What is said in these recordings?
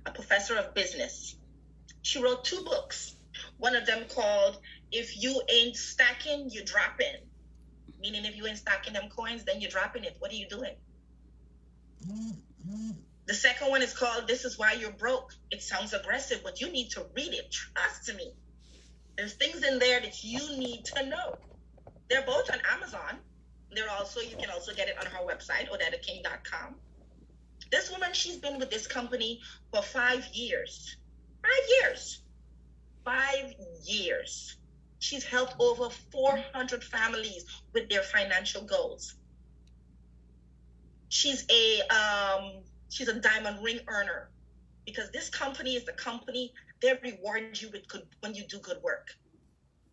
a professor of business. She wrote 2 books. One of them called If You Ain't Stacking, You Dropping. Meaning if you ain't stacking them coins, then you're dropping it. What are you doing? The second one is called This Is Why You're Broke. It sounds aggressive, but you need to read it. Trust me. There's things in there that you need to know. They're both on Amazon. You can also get it on her website, odettaking.com. This woman, she's been with this company for 5 years. 5 years. 5 years. She's helped over 400 families with their financial goals. She's a diamond ring earner, because this company is the company that rewards you with when you do good work.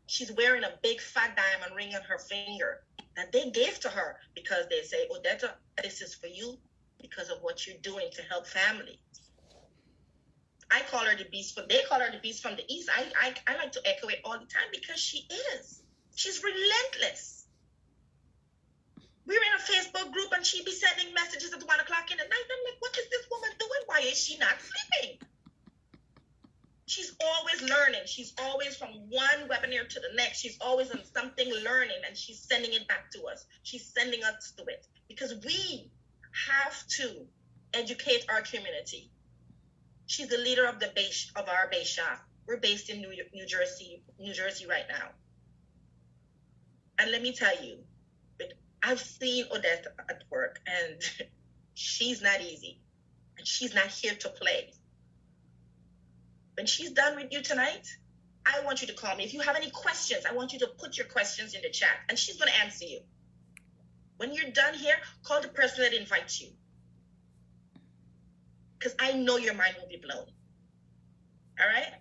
She's wearing a big fat diamond ring on her finger that they gave to her because they say, Odetta, this is for you because of what you're doing to help families. They call her the beast from the East. I like to echo it all the time because she is. She's relentless. We were in a Facebook group and she'd be sending messages at 1 o'clock in the night. I'm like, what is this woman doing? Why is she not sleeping? She's always learning. She's always from one webinar to the next. She's always on something learning, and she's sending it back to us. She's sending us to it because we have to educate our community. She's the leader of our base shop. We're based in New Jersey right now. And let me tell you, I've seen Odetta at work, and she's not easy, and she's not here to play. When she's done with you tonight, I want you to call me. If you have any questions, I want you to put your questions in the chat, and she's going to answer you. When you're done here, call the person that invites you, because I know your mind will be blown. All right?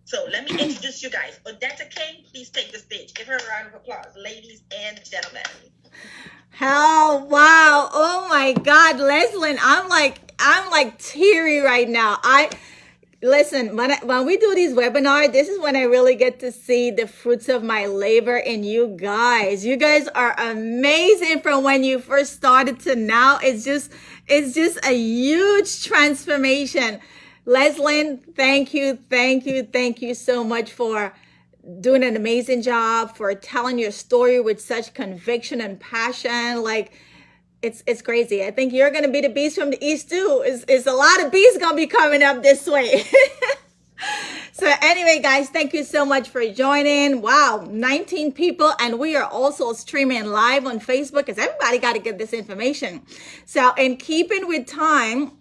So let me introduce you guys. Odetta King, please take the stage. Give her a round of applause, ladies and gentlemen. Oh, wow. Oh my God, Leslyn, I'm like teary right now. Listen, when we do these webinars, this is when I really get to see the fruits of my labor in you guys. You guys are amazing from when you first started to now. It's just a huge transformation. Leslyn, thank you so much for doing an amazing job, for telling your story with such conviction and passion. Like, it's crazy. I think you're going to be the beast from the East too. It's a lot of beasts going to be coming up this way. So anyway, guys, thank you so much for joining. Wow, 19 people. And we are also streaming live on Facebook because everybody got to get this information. So in keeping with time,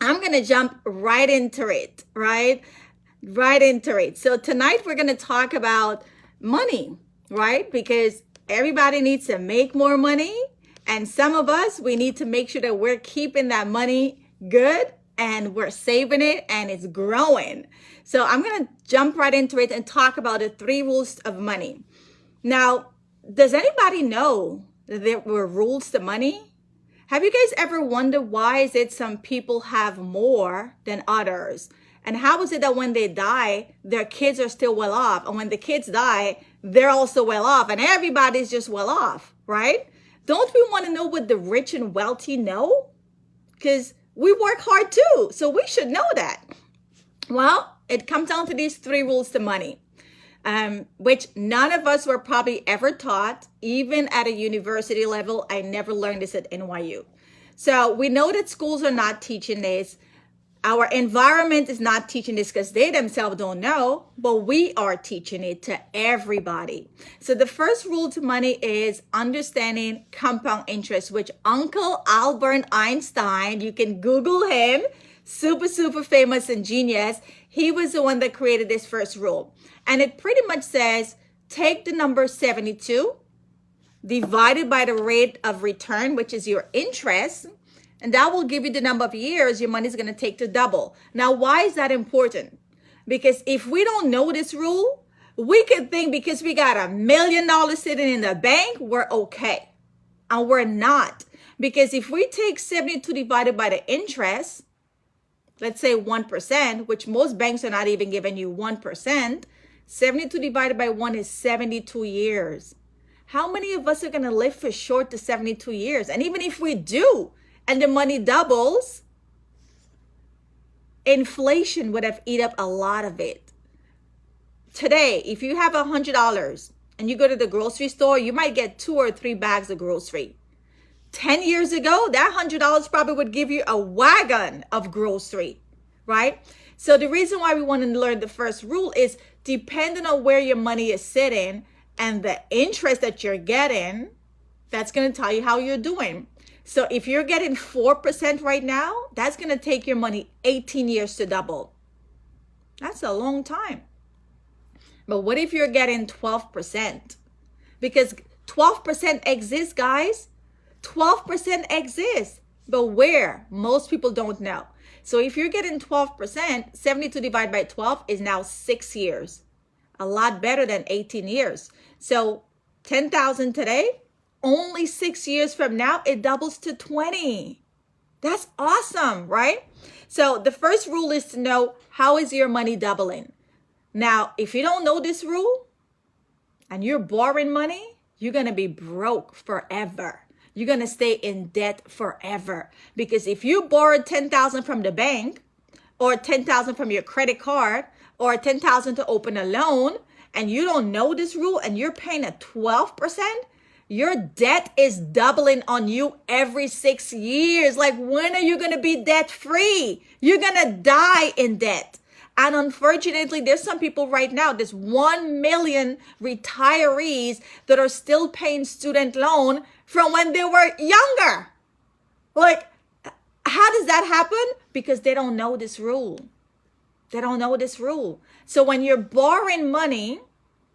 I'm going to jump right into it, right into it. So tonight we're going to talk about money, right? Because everybody needs to make more money. And some of us, we need to make sure that we're keeping that money good and we're saving it and it's growing. So I'm going to jump right into it and talk about the 3 rules of money. Now, does anybody know that there were rules to money? Have you guys ever wondered why is it some people have more than others? And how is it that when they die, their kids are still well off? And when the kids die, they're also well off and everybody's just well off, right? Don't we want to know what the rich and wealthy know? Because we work hard too, so we should know that. Well, it comes down to these 3 rules to money, which none of us were probably ever taught, even at a university level. I never learned this at NYU. So we know that schools are not teaching this. Our environment is not teaching this because they themselves don't know, but we are teaching it to everybody. So the first rule to money is understanding compound interest, which Uncle Albert Einstein, you can Google him, super famous and genius. He was the one that created this first rule. And it pretty much says, take the number 72 divided by the rate of return, which is your interest, and that will give you the number of years your money is going to take to double. Now, why is that important? Because if we don't know this rule, we could think because we got $1 million sitting in the bank, we're okay. And we're not. Because if we take 72 divided by the interest, let's say 1%, which most banks are not even giving you 1%, 72 divided by 1 is 72 years. How many of us are going to live for short to 72 years? And even if we do, and the money doubles, inflation would have eaten up a lot of it. Today, if you have $100 and you go to the grocery store, you might get 2 or 3 bags of grocery. 10 years ago, that $100 probably would give you a wagon of grocery, right? So the reason why we want to learn the first rule is depending on where your money is sitting and the interest that you're getting, that's going to tell you how you're doing. So if you're getting 4% right now, that's going to take your money 18 years to double. That's a long time. But what if you're getting 12%? Because 12% exists, guys. 12% exists. But where? Most people don't know. So if you're getting 12%, 72 divided by 12 is now 6 years. A lot better than 18 years. So 10,000 today, only 6 years from now, it doubles to 20. That's awesome, right? So the first rule is to know, how is your money doubling? Now, if you don't know this rule and you're borrowing money, you're going to be broke forever. You're going to stay in debt forever. Because if you borrowed 10,000 from the bank or 10,000 from your credit card or 10,000 to open a loan and you don't know this rule and you're paying at 12%, your debt is doubling on you every 6 years. Like, when are you going to be debt free? You're going to die in debt. And unfortunately, there's some people right now, there's 1 million retirees that are still paying student loan from when they were younger. Like, how does that happen? Because they don't know this rule. They don't know this rule. So when you're borrowing money,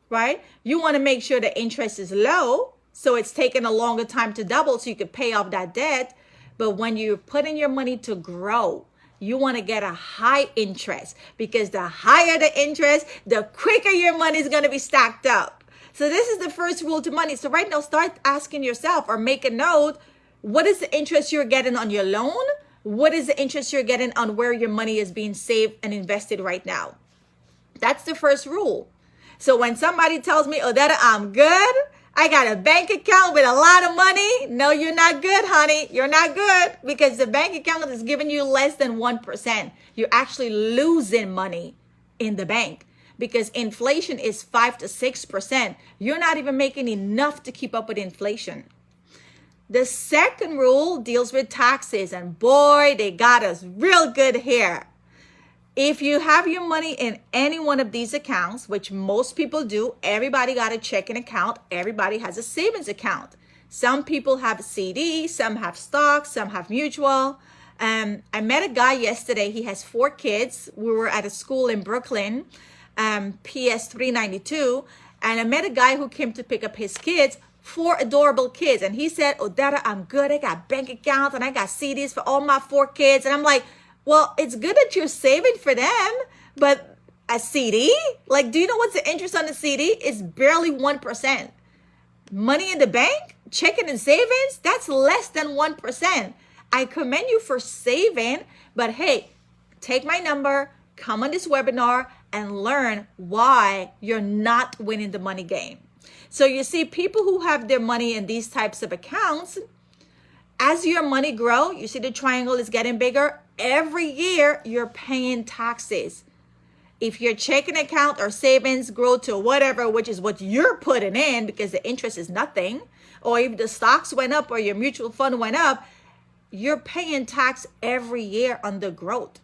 right, you want to make sure the interest is low. So it's taking a longer time to double so you can pay off that debt. But when you're putting your money to grow, you want to get a high interest, because the higher the interest, the quicker your money is going to be stacked up. So this is the first rule to money. So right now, start asking yourself or make a note. What is the interest you're getting on your loan? What is the interest you're getting on where your money is being saved and invested right now? That's the first rule. So when somebody tells me, Odetta, I'm good, I got a bank account with a lot of money. No, you're not good, honey. You're not good, because the bank account is giving you less than 1%. You're actually losing money in the bank because inflation is 5 to 6%. You're not even making enough to keep up with inflation. The second rule deals with taxes, and boy, they got us real good here. If you have your money in any one of these accounts, which most people do, everybody got a checking account. Everybody has a savings account. Some people have a CD, some have stocks, some have mutual. I met a guy yesterday. He has 4 kids. We were at a school in Brooklyn, PS 392. And I met a guy who came to pick up his kids, 4 adorable kids. And he said, Odetta, I'm good. I got bank accounts and I got CDs for all my 4 kids. And I'm like, well, it's good that you're saving for them, but a CD? Like, do you know what's the interest on the CD? It's barely 1%. Money in the bank, checking and savings, that's less than 1%. I commend you for saving, but hey, take my number, come on this webinar and learn why you're not winning the money game. So you see, people who have their money in these types of accounts, as your money grow, you see the triangle is getting bigger. Every year you're paying taxes. If your checking account or savings grow to whatever, which is what you're putting in because the interest is nothing, or if the stocks went up or your mutual fund went up, you're paying tax every year on the growth.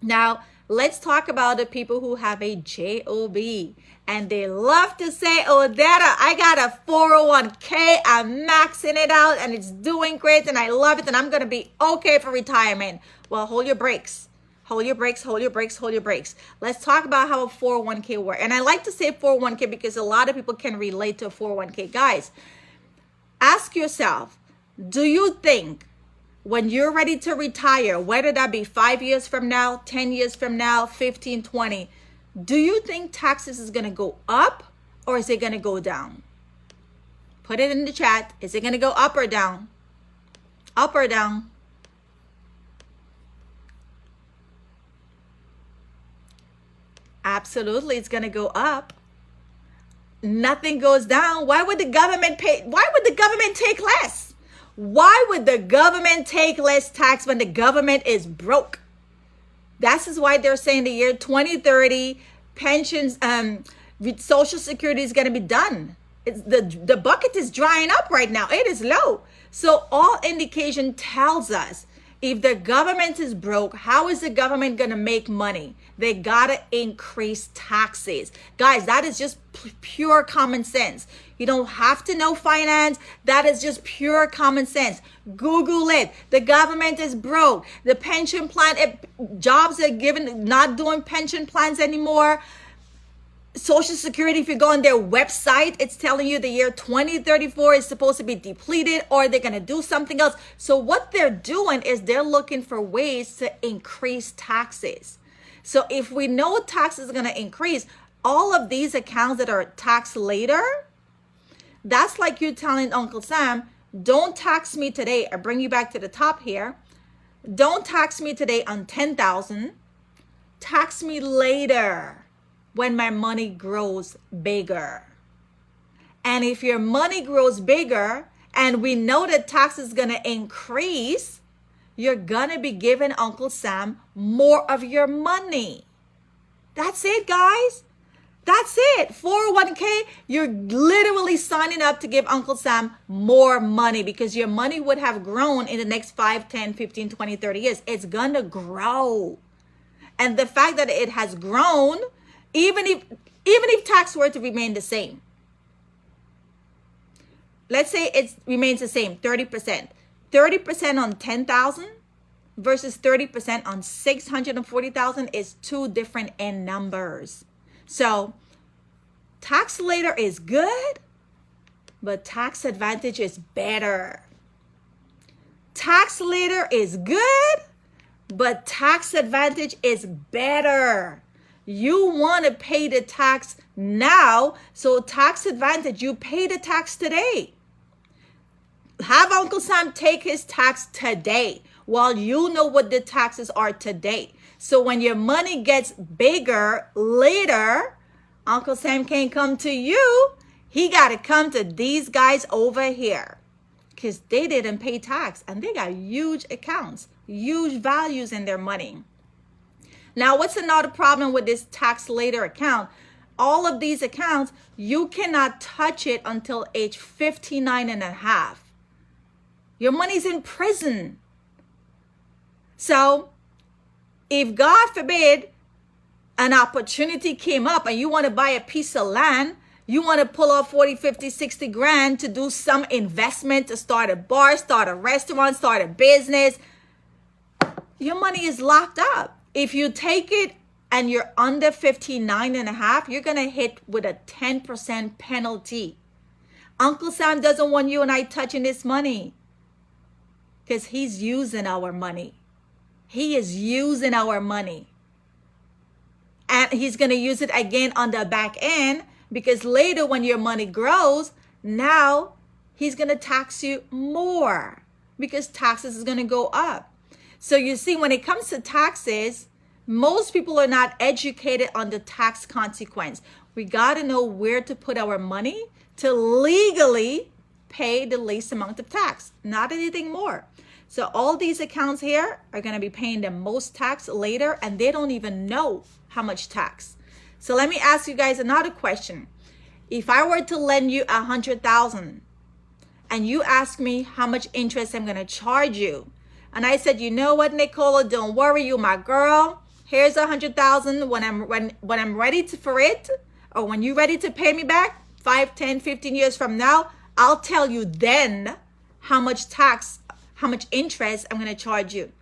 Now, let's talk about the people who have a job, and they love to say, Odetta, I got a 401k, I'm maxing it out and it's doing great and I love it and I'm going to be okay for retirement. Well, hold your brakes. Hold your brakes, hold your brakes, hold your brakes. Let's talk about how a 401k works. And I like to say 401k because a lot of people can relate to a 401k. Guys, ask yourself, do you think when you're ready to retire, whether that be 5 years from now, 10 years from now, 15, 20, do you think taxes is going to go up or is it going to go down? Put it in the chat. Is it going to go up or down? Up or down? Absolutely, it's going to go up. Nothing goes down. Why would the government pay? Why would the government take less? Why would the government take less tax when the government is broke? That is why they're saying the year 2030 pensions, Social Security is going to be done. The bucket is drying up right now. It is low. So all indication tells us if the government is broke, how is the government going to make money? They got to increase taxes. Guys, that is just pure common sense. You don't have to know finance. That is just pure common sense. Google it. The government is broke. The pension plan, jobs are given, not doing pension plans anymore. Social Security, if you go on their website, it's telling you the year 2034 is supposed to be depleted, or they're going to do something else. So what they're doing is they're looking for ways to increase taxes. So if we know taxes are going to increase, all of these accounts that are taxed later, that's like you telling Uncle Sam, don't tax me today. I bring you back to the top here. Don't tax me today on 10,000. Tax me later when my money grows bigger. And if your money grows bigger and we know that tax is going to increase, you're going to be giving Uncle Sam more of your money. That's it, guys. That's it. 401k, you're literally signing up to give Uncle Sam more money because your money would have grown in the next 5, 10, 15, 20, 30 years. It's going to grow. And the fact that it has grown, even if tax were to remain the same, let's say it remains the same, 30%. 30% on 10,000 versus 30% on 640,000 is two different end numbers. So tax later is good, but tax advantage is better. Tax later is good, but tax advantage is better. You want to pay the tax now, so tax advantage, you pay the tax today. Have Uncle Sam take his tax today while you know what the taxes are today. So when your money gets bigger later, Uncle Sam can't come to you. He got to come to these guys over here because they didn't pay tax and they got huge accounts, huge values in their money. Now, what's another problem with this tax later account? All of these accounts, you cannot touch it until age 59 and a half. Your money's in prison. So if God forbid an opportunity came up and you want to buy a piece of land, you want to pull off 40, 50, 60 grand to do some investment, to start a bar, start a restaurant, start a business, your money is locked up. If you take it and you're under 59 and a half, you're going to hit with a 10% penalty. Uncle Sam doesn't want you and I touching this money because he's using our money. He is using our money. And he's going to use it again on the back end because later when your money grows, now he's going to tax you more because taxes is going to go up. So you see, when it comes to taxes, most people are not educated on the tax consequence. We got to know where to put our money to legally pay the least amount of tax, not anything more. So all these accounts here are going to be paying the most tax later, and they don't even know how much tax. So let me ask you guys another question. If I were to lend you 100,000 and you ask me how much interest I'm going to charge you, and I said, you know what, Nicola, don't worry, you my girl. Here's 100,000 when I'm ready for it, or when you're ready to pay me back 5, 10, 15 years from now, I'll tell you then how much tax, how much interest I'm going to charge you.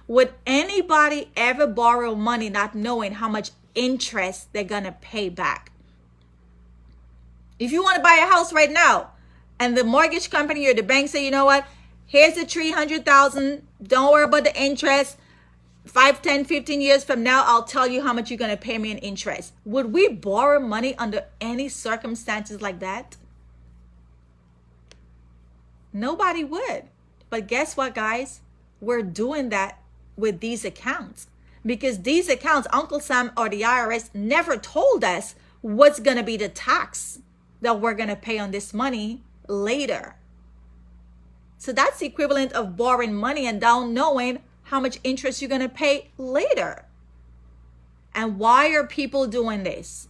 Would anybody ever borrow money not knowing how much interest they're going to pay back? If you want to buy a house right now and the mortgage company or the bank say, you know what, here's the 300,000, don't worry about the interest. 5, 10, 15 years from now, I'll tell you how much you're going to pay me in interest. Would we borrow money under any circumstances like that? Nobody would. But guess what, guys? We're doing that with these accounts because these accounts, Uncle Sam or the IRS never told us what's going to be the tax that we're going to pay on this money later. So that's the equivalent of borrowing money and not knowing how much interest you're going to pay later. And why are people doing this?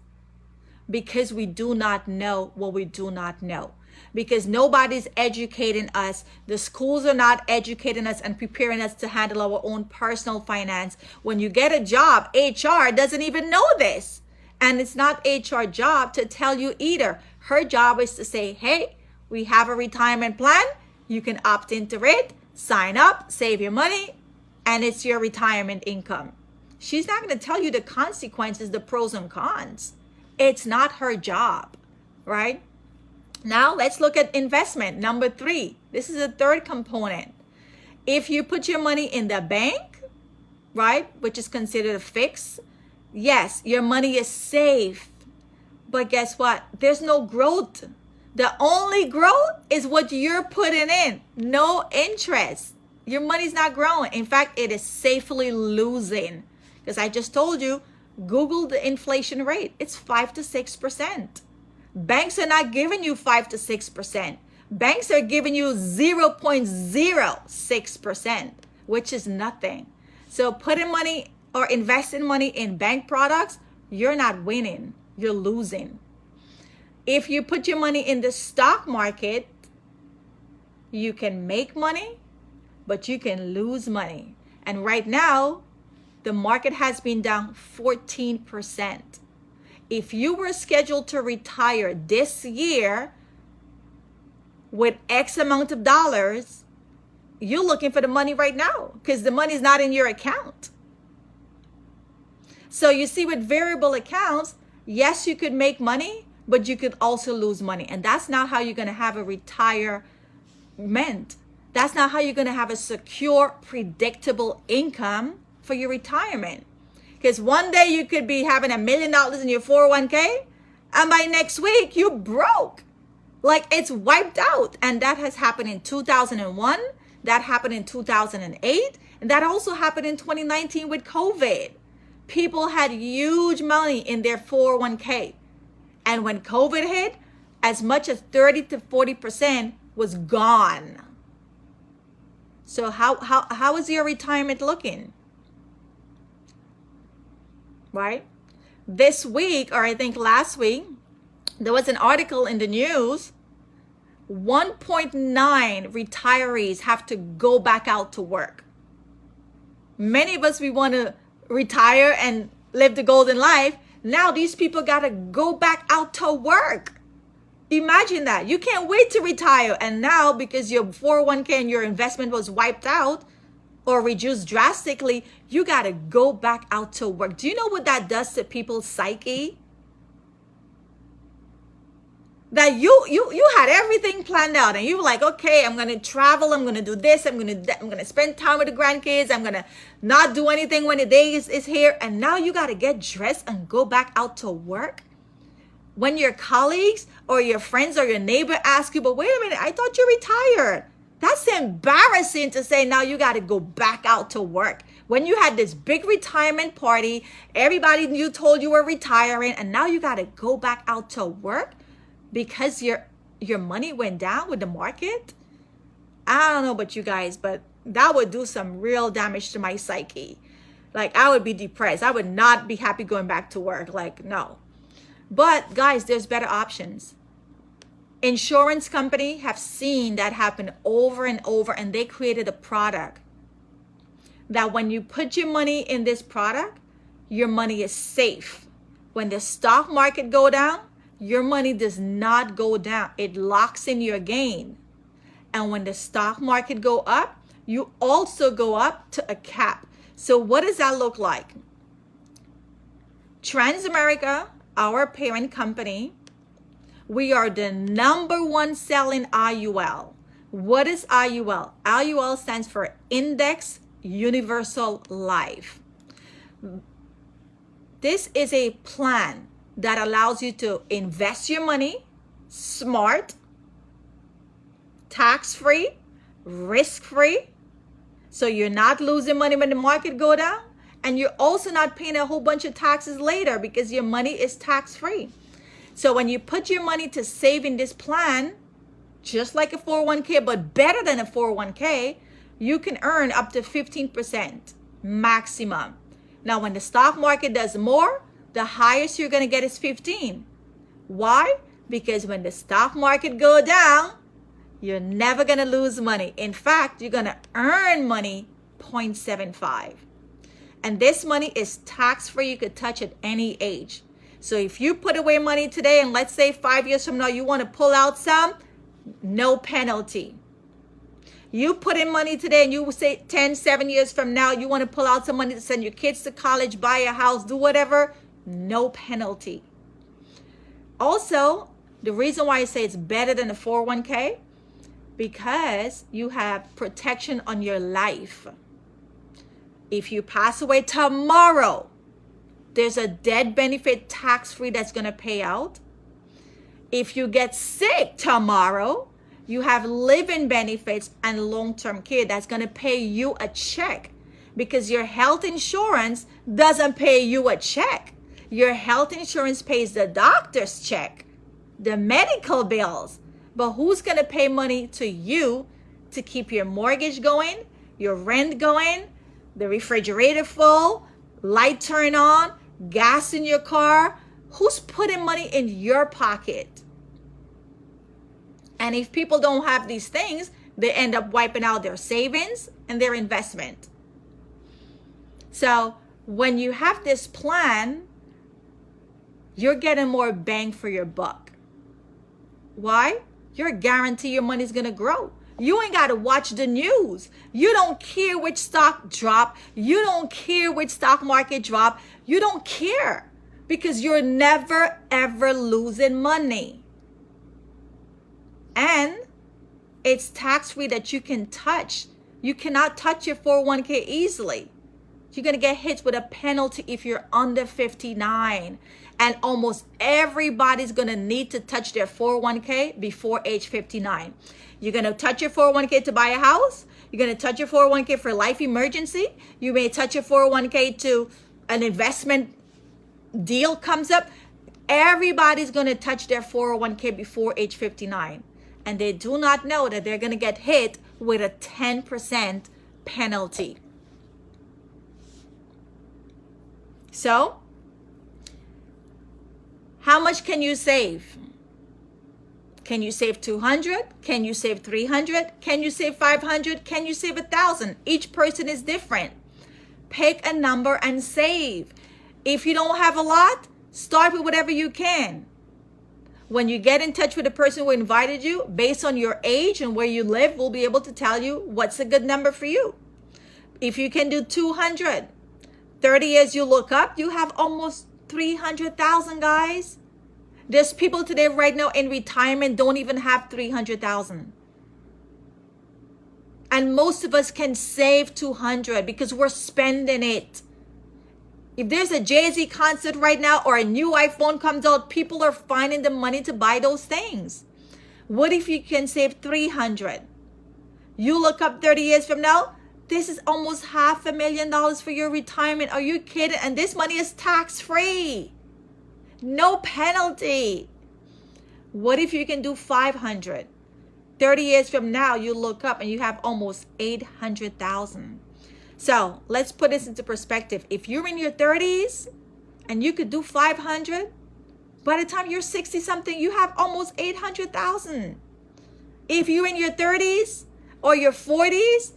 Because we do not know what we do not know. Because nobody's educating us. The schools are not educating us and preparing us to handle our own personal finance. When you get a job, HR doesn't even know this. And it's not HR job to tell you either. Her job is to say, hey, we have a retirement plan. You can opt into it, sign up, save your money, and it's your retirement income. She's not going to tell you the consequences, the pros and cons. It's not her job, right? Now let's look at investment. Number 3. This is the third component. If you put your money in the bank, right, which is considered a fix, yes, your money is safe. But guess what? There's no growth. The only growth is what you're putting in. No interest. Your money's not growing. In fact, it is safely losing. Because I just told you, Google the inflation rate. It's 5 to 6%. Banks are not giving you 5 to 6%. Banks are giving you 0.06%, which is nothing. So putting money or investing money in bank products, you're not winning. You're losing. If you put your money in the stock market, you can make money, but you can lose money. And right now, the market has been down 14%. If you were scheduled to retire this year with X amount of dollars, you're looking for the money right now because the money's not in your account. So you see, with variable accounts, yes, you could make money, but you could also lose money. And that's not how you're going to have a retirement. That's not how you're going to have a secure, predictable income for your retirement. Because one day you could be having $1 million in your 401k, and by next week you're broke. Like, it's wiped out. And that has happened in 2001, that happened in 2008, and that also happened in 2019 with COVID. People had huge money in their 401k. And when COVID hit, as much as 30 to 40% was gone. So how is your retirement looking? Right? This week, or I think last week, there was an article in the news. 1.9 retirees have to go back out to work. Many of us, we want to retire and live the golden life. Now these people got to go back out to work. Imagine that. You can't wait to retire. And now, because your 401k and your investment was wiped out or reduced drastically, you got to go back out to work. Do you know what that does to people's psyche? That you had everything planned out and you were like, okay, I'm going to travel. I'm going to do this. I'm going to spend time with the grandkids. I'm going to not do anything when the day is here. And now you got to get dressed and go back out to work. When your colleagues or your friends or your neighbor ask you, but wait a minute, I thought you retired. That's embarrassing to say now you got to go back out to work. When you had this big retirement party, everybody you told you were retiring, and now you got to go back out to work because your money went down with the market. I don't know about you guys, but that would do some real damage to my psyche. Like, I would be depressed. I would not be happy going back to work. Like, no. But guys, there's better options. Insurance company have seen that happen over and over, and they created a product that when you put your money in this product, your money is safe. When the stock market go down, your money does not go down. It locks in your gain. And when the stock market go up, you also go up to a cap. So what does that look like? Transamerica, our parent company, we are the #1 selling IUL. What is IUL? IUL stands for Index Universal Life. This is a plan that allows you to invest your money smart, tax-free, risk-free. So you're not losing money when the market go down. And you're also not paying a whole bunch of taxes later because your money is tax-free. So when you put your money to save in this plan, just like a 401k, but better than a 401k, you can earn up to 15% maximum. Now, when the stock market does more, the highest you're going to get is 15. Why? Because when the stock market go down, you're never going to lose money. In fact, you're going to earn money 0.75. And this money is tax-free. You could touch at any age. So if you put away money today, and let's say 5 years from now, you want to pull out some, no penalty. You put in money today and you say 7 years from now, you want to pull out some money to send your kids to college, buy a house, do whatever, no penalty. Also, the reason why I say it's better than a 401k, because you have protection on your life. If you pass away tomorrow, there's a death benefit tax-free that's going to pay out. If you get sick tomorrow, you have living benefits and long-term care that's going to pay you a check, because your health insurance doesn't pay you a check. Your health insurance pays the doctor's check, the medical bills. But who's going to pay money to you to keep your mortgage going, your rent going, the refrigerator full, light turn on, gas in your car? Who's putting money in your pocket? And if people don't have these things, they end up wiping out their savings and their investment. So when you have this plan, you're getting more bang for your buck. Why? You're guaranteed your money's going to grow. You ain't got to watch the news. You don't care which stock drop. You don't care which stock market drop. You don't care, because you're never, ever losing money. And it's tax-free that you can touch. You cannot touch your 401k easily. You're going to get hit with a penalty if you're under 59. And almost everybody's going to need to touch their 401k before age 59. You're going to touch your 401k to buy a house. You're going to touch your 401k for life emergency. You may touch your 401k to an investment deal comes up. Everybody's going to touch their 401k before age 59. And they do not know that they're going to get hit with a 10% penalty. So, how much can you save? Can you save 200? Can you save 300? Can you save 500? Can you save 1,000? Each person is different. Pick a number and save. If you don't have a lot, start with whatever you can. When you get in touch with the person who invited you, based on your age and where you live, we'll be able to tell you what's a good number for you. If you can do 200, 30 years you look up, you have almost 300,000, guys. There's people today right now in retirement don't even have 300,000. And most of us can save 200 because we're spending it. If there's a Jay-Z concert right now or a new iPhone comes out, people are finding the money to buy those things. What if you can save 300? You look up 30 years from now, this is almost $500,000 for your retirement. Are you kidding? And this money is tax-free. No penalty. What if you can do 500? 30 years from now, you look up and you have almost 800,000. So let's put this into perspective. If you're in your 30s and you could do 500, by the time you're 60 something, you have almost 800,000. If you're in your 30s or your 40s,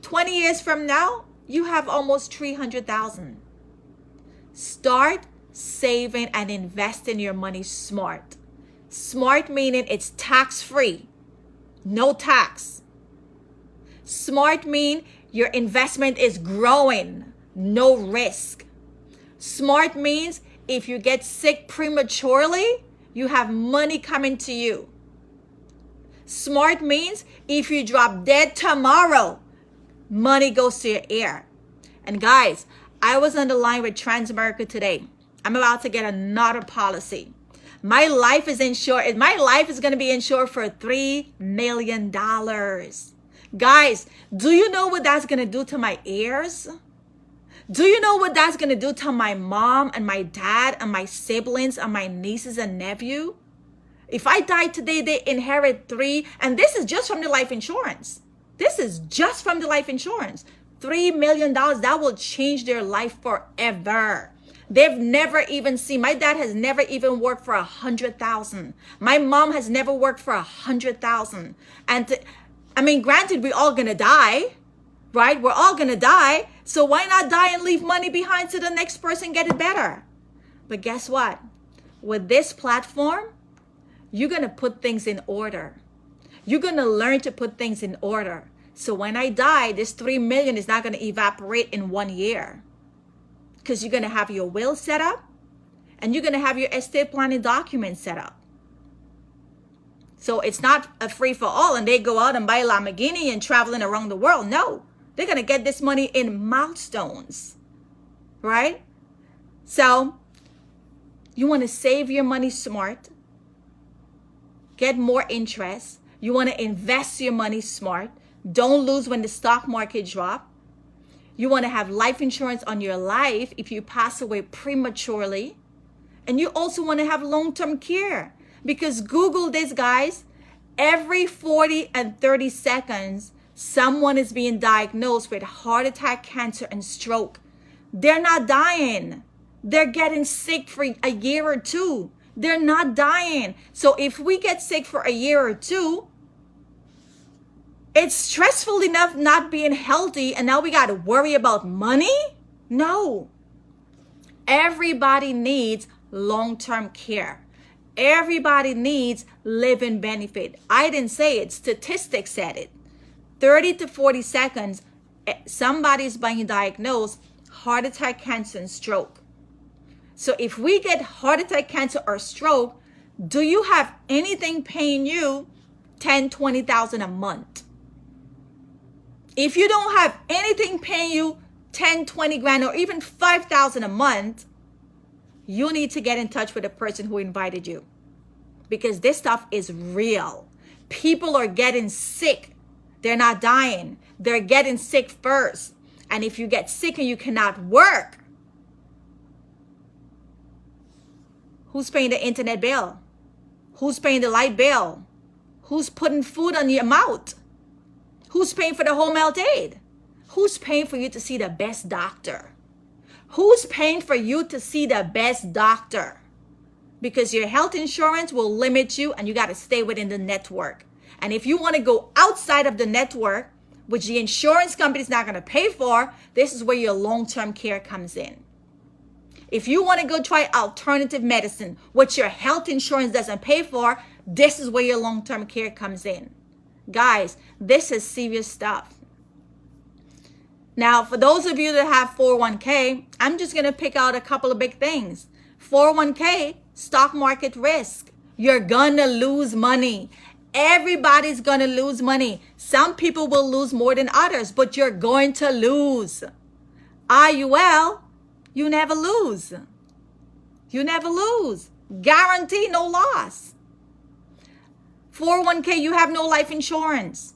20 years from now, you have almost 300,000. Start saving and investing your money smart. Smart meaning it's tax-free, no tax. Smart mean your investment is growing, no risk. Smart means if you get sick prematurely, you have money coming to you. Smart means if you drop dead tomorrow, money goes to your ear. And guys, I was on the line with Transamerica today. I'm about to get another policy. My life is insured. My life is going to be insured for $3 million. Guys, do you know what that's going to do to my ears? Do you know what that's going to do to my mom and my dad and my siblings and my nieces and nephew? If I die today, they inherit $3, and this is just from the life insurance. This is just from the life insurance. $3 million, that will change their life forever. They've never even seen, my dad has never even worked for 100,000. My mom has never worked for 100,000. And granted, we're all gonna die, right? We're all gonna die. So why not die and leave money behind so the next person get it better? But guess what? With this platform, you're gonna put things in order. You're gonna learn to put things in order. So when I die, this 3 million is not gonna evaporate in 1 year. Because you're gonna have your will set up and you're gonna have your estate planning documents set up. So it's not a free for all and they go out and buy a Lamborghini and traveling around the world. No, they're gonna get this money in milestones, right? So you wanna save your money smart, get more interest. You wanna invest your money smart. Don't lose when the stock market drops. You want to have life insurance on your life if you pass away prematurely. And you also want to have long-term care. Because Google this, guys. Every 40 and 30 seconds, someone is being diagnosed with heart attack, cancer, and stroke. They're not dying. They're getting sick for a year or two. They're not dying. So if we get sick for a year or two, it's stressful enough not being healthy and now we got to worry about money? No. Everybody needs long-term care. Everybody needs living benefit. I didn't say it. Statistics said it. 30 to 40 seconds, somebody's being diagnosed heart attack, cancer, and stroke. So if we get heart attack, cancer, or stroke, do you have anything paying you $10,000, $20,000 a month? If you don't have anything paying you 10, 20 grand or even 5,000 a month, you need to get in touch with the person who invited you because this stuff is real. People are getting sick. They're not dying. They're getting sick first. And if you get sick and you cannot work, who's paying the internet bill? Who's paying the light bill? Who's putting food on your mouth? Who's paying for the home health aid? Who's paying for you to see the best doctor? Who's paying for you to see the best doctor? Because your health insurance will limit you and you got to stay within the network. And if you want to go outside of the network, which the insurance company is not going to pay for, this is where your long-term care comes in. If you want to go try alternative medicine, which your health insurance doesn't pay for, this is where your long-term care comes in. Guys, this is serious stuff. Now, for those of you that have 401k, I'm just going to pick out a couple of big things. 401k, stock market risk. You're going to lose money. Everybody's going to lose money. Some people will lose more than others, but you're going to lose. IUL, you never lose. You never lose. Guarantee no loss. 401k, you have no life insurance.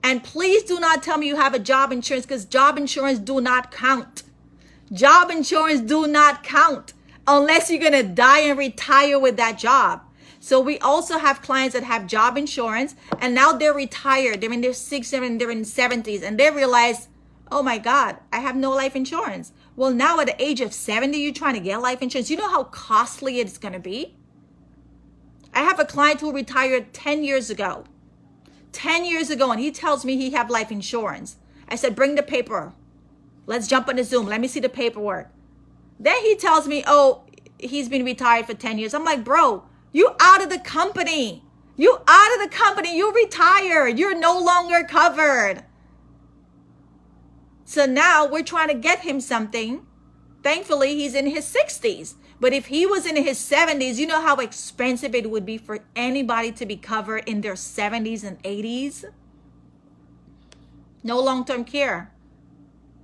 And please do not tell me you have a job insurance because job insurance do not count. Job insurance do not count unless you're going to die and retire with that job. So we also have clients that have job insurance and now they're retired. They're in their 60s and they're in 70s and they realize, oh my God, I have no life insurance. Well, now at the age of 70, you're trying to get life insurance. You know how costly it's going to be? I have a client who retired 10 years ago. 10 years ago, and he tells me he have life insurance. I said, bring the paper. Let's jump on the Zoom. Let me see the paperwork. Then he tells me, oh, he's been retired for 10 years. I'm like, bro, you out of the company. You out of the company. You retired. You're no longer covered. So now we're trying to get him something. Thankfully, he's in his 60s. But if he was in his 70s, you know how expensive it would be for anybody to be covered in their 70s and 80s? No long-term care.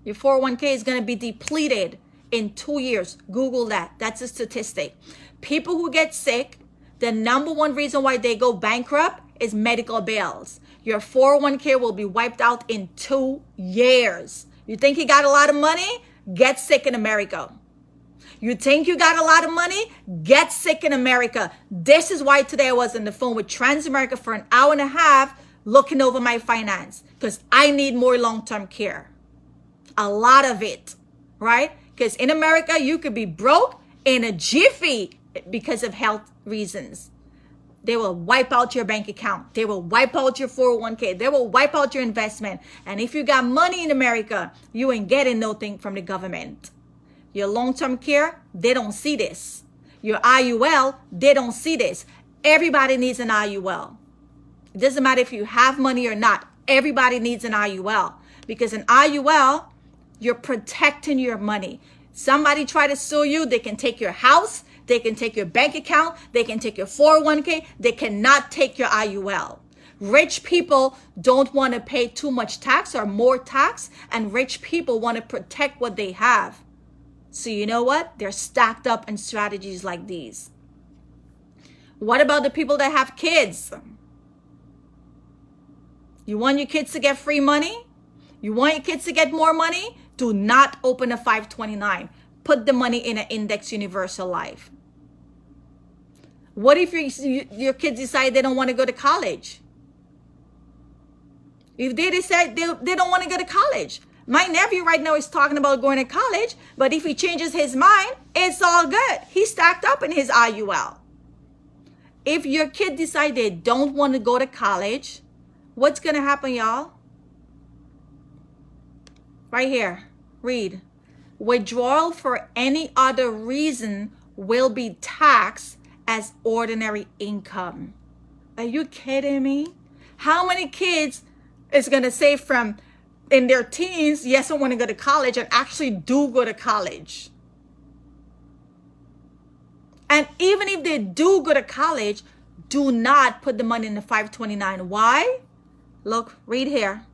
Your 401k is going to be depleted in 2 years. Google that. That's a statistic. People who get sick, the number one reason why they go bankrupt is medical bills. Your 401k will be wiped out in 2 years. You think you got a lot of money? Get sick in America. You think you got a lot of money? Get sick in America. This is why today I was on the phone with Transamerica for an hour and a half looking over my finance because I need more long-term care. A lot of it, right? Because in America, you could be broke in a jiffy because of health reasons. They will wipe out your bank account. They will wipe out your 401k. They will wipe out your investment. And if you got money in America, you ain't getting nothing from the government. Your long-term care, they don't see this. Your IUL, they don't see this. Everybody needs an IUL. It doesn't matter if you have money or not. Everybody needs an IUL, because an IUL, you're protecting your money. Somebody try to sue you, they can take your house, they can take your bank account, they can take your 401k, they cannot take your IUL. Rich people don't want to pay too much tax or more tax, and rich people want to protect what they have. So you know what? They're stacked up in strategies like these. What about the people that have kids? You want your kids to get free money? You want your kids to get more money? Do not open a 529. Put the money in an index universal life. What if your kids decide they don't want to go to college? If they decide they don't want to go to college. My nephew right now is talking about going to college, but if he changes his mind, it's all good. He's stacked up in his IUL. If your kid decide they don't want to go to college, what's going to happen, y'all? Right here, read. Withdrawal for any other reason will be taxed as ordinary income. Are you kidding me? How many kids is going to say from in their teens, yes, I want to go to college, and actually do go to college? And even if they do go to college, do not put the money in the 529. Why? Look, read here.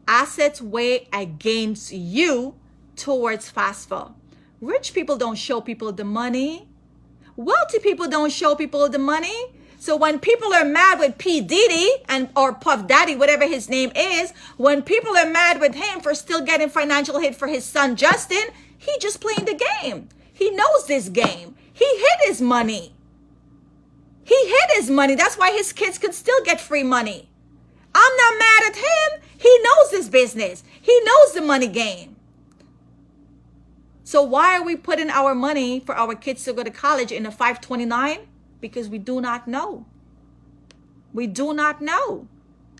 Assets weigh against you towards FAFSA. Rich people don't show people the money. Wealthy people don't show people the money. So when people are mad with P. Diddy or Puff Daddy, whatever his name is, when people are mad with him for still getting financial hit for his son Justin, he just playing the game. He knows this game. He hid his money. He hid his money. That's why his kids could still get free money. I'm not mad at him. He knows this business. He knows the money game. So why are we putting our money for our kids to go to college in a 529? Because we do not know. We do not know.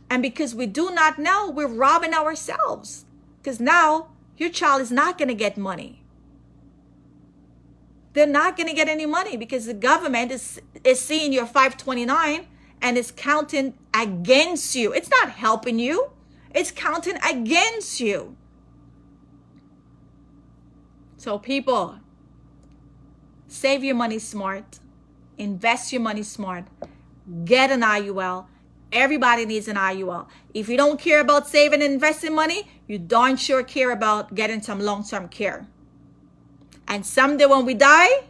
And because we do not know, we're robbing ourselves. Because now your child is not going to get money. They're not going to get any money because the government is seeing your 529 and is counting against you. It's not helping you. It's counting against you. So people, save your money smart. Invest your money smart. Get an IUL. Everybody needs an IUL. If you don't care about saving and investing money, you darn sure care about getting some long-term care. And someday when we die,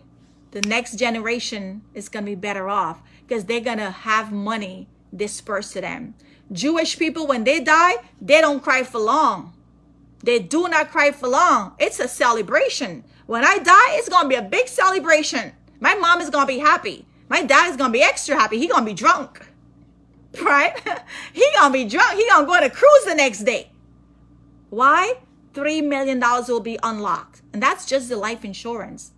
the next generation is going to be better off because they're going to have money dispersed to them. Jewish people, when they die, they don't cry for long. They do not cry for long. It's a celebration. When I die, it's going to be a big celebration. My mom is going to be happy. My dad is going to be extra happy. He going to be drunk. Right? He going to be drunk. He going to go on a cruise the next day. Why? $3 million will be unlocked. And that's just the life insurance.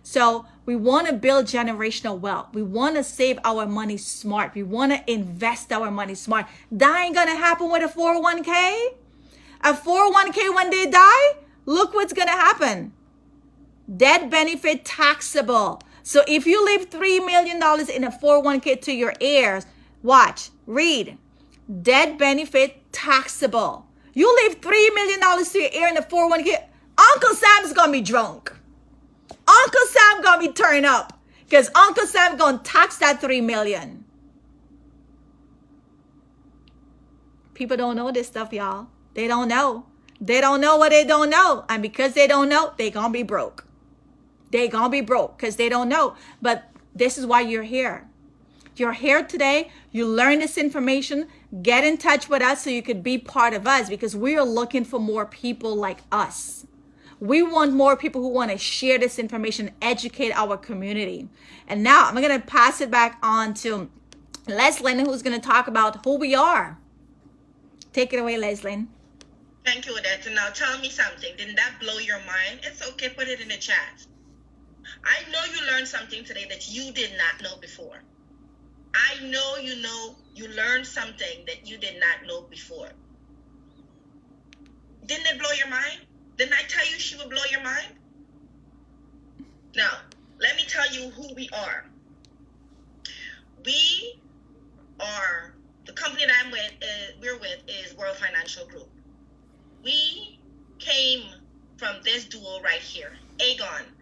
So we want to build generational wealth. We want to save our money smart. We want to invest our money smart. That ain't going to happen with a 401k. A 401k, when they die, look what's going to happen. Death benefit taxable. So if you leave $3 million in a 401k to your heirs, watch, read, death benefit taxable. You leave $3 million to your heir in a 401k, Uncle Sam's going to be drunk. Uncle Sam going to be turned up because Uncle Sam going to tax that $3 million. People don't know this stuff, y'all. They don't know. They don't know what they don't know. And because they don't know, they going to be broke. They going to be broke because they don't know. But this is why you're here. You're here today. You learn this information. Get in touch with us so you could be part of us because we are looking for more people like us. We want more people who want to share this information, educate our community. And now I'm going to pass it back on to Leslie, who's going to talk about who we are. Take it away, Leslie. Thank you, Odette. And now tell me something. Didn't that blow your mind? It's okay, put it in the chat. I know you learned something today that you did not know before. I know you learned something that you did not know before. Didn't it blow your mind? Didn't I tell you she would blow your mind? Now, let me tell you who we are. We are, the company that we're with is World Financial Group. We came from this duo right here, Aegon